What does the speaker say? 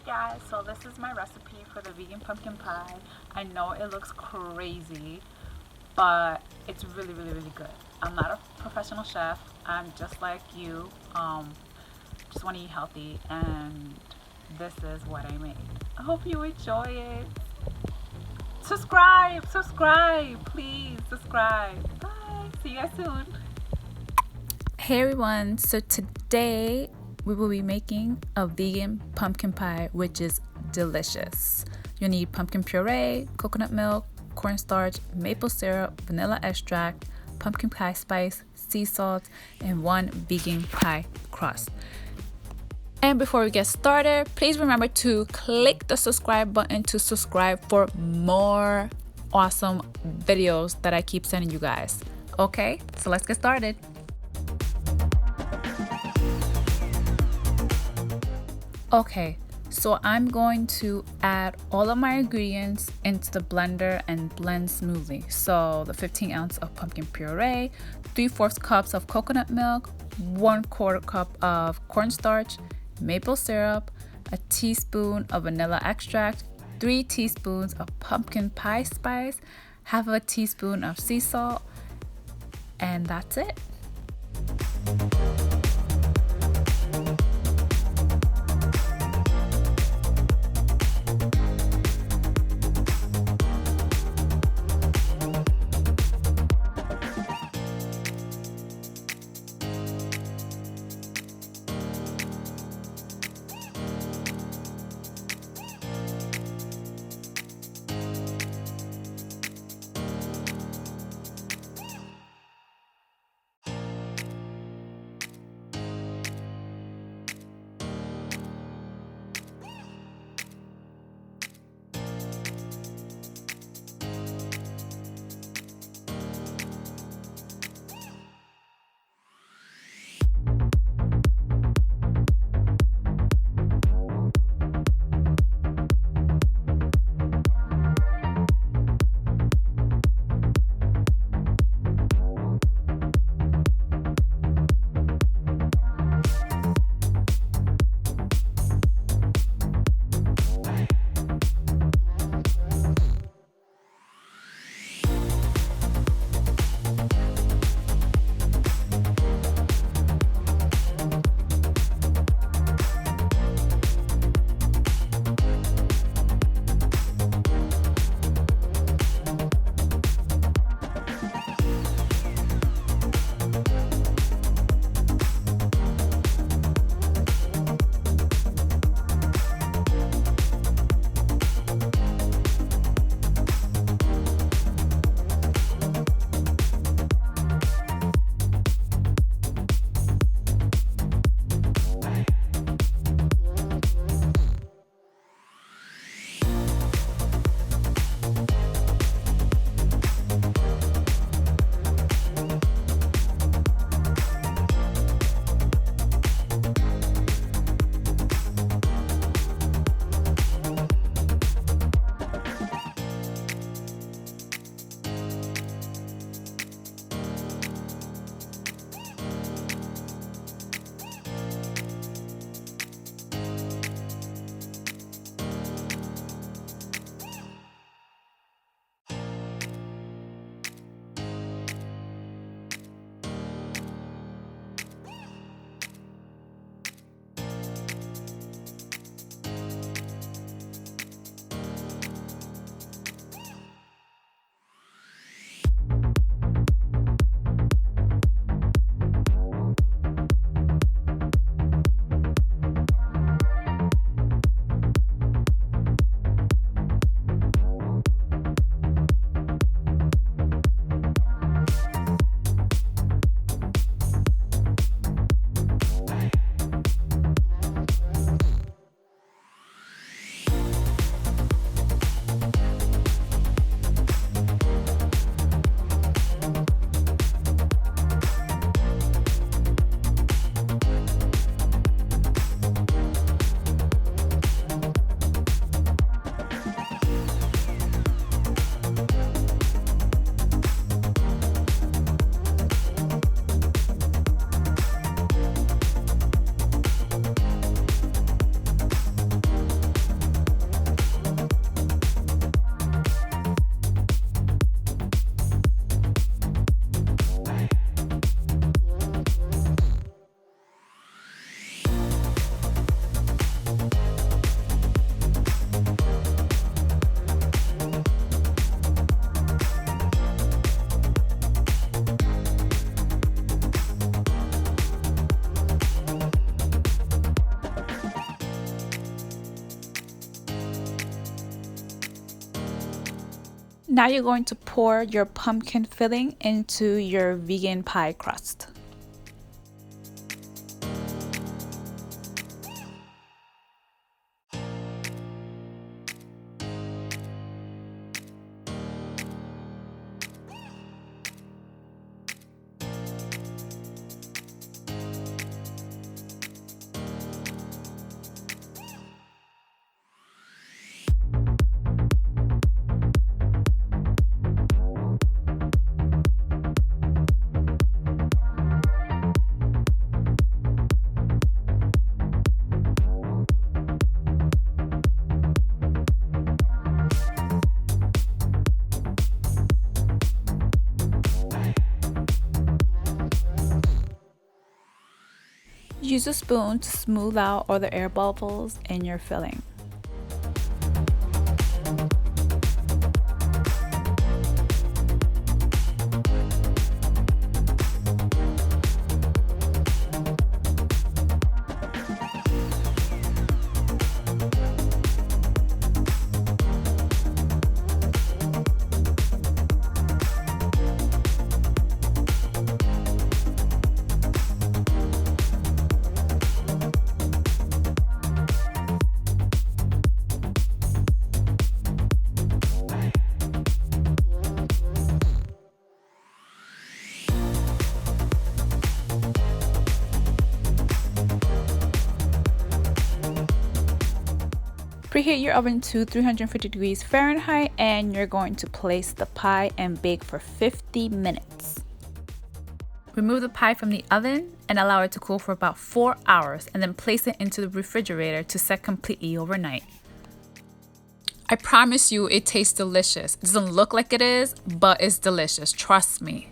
guys, so this is my recipe for the vegan pumpkin pie. I know it looks crazy, but it's really good. I'm not a professional chef. I'm just like you. Just want to eat healthy, and this is what I made. I hope you enjoy it. Subscribe, please subscribe. Bye. See you guys soon. Hey everyone, so today we will be making a vegan pumpkin pie, which is delicious. You'll need pumpkin puree, coconut milk, cornstarch, maple syrup, vanilla extract, pumpkin pie spice, sea salt, and one vegan pie crust. And before we get started, please remember to click the subscribe button to subscribe for more awesome videos that I keep sending you guys. Okay, so let's get started. Okay, so I'm going to add all of my ingredients into the blender and blend smoothly. So the 15 ounce of pumpkin puree, 3/4 cups of coconut milk, 1/4 cup of cornstarch, maple syrup, a teaspoon of vanilla extract, 3 teaspoons of pumpkin pie spice, half of a teaspoon of sea salt, and that's it. Now you're going to pour your pumpkin filling into your vegan pie crust. Use a spoon to smooth out all the air bubbles in your filling. Preheat your oven to 350 degrees Fahrenheit and you're going to place the pie and bake for 50 minutes. Remove the pie from the oven and allow it to cool for about 4 hours and then place it into the refrigerator to set completely overnight. I promise you it tastes delicious. It doesn't look like it is, but it's delicious, trust me.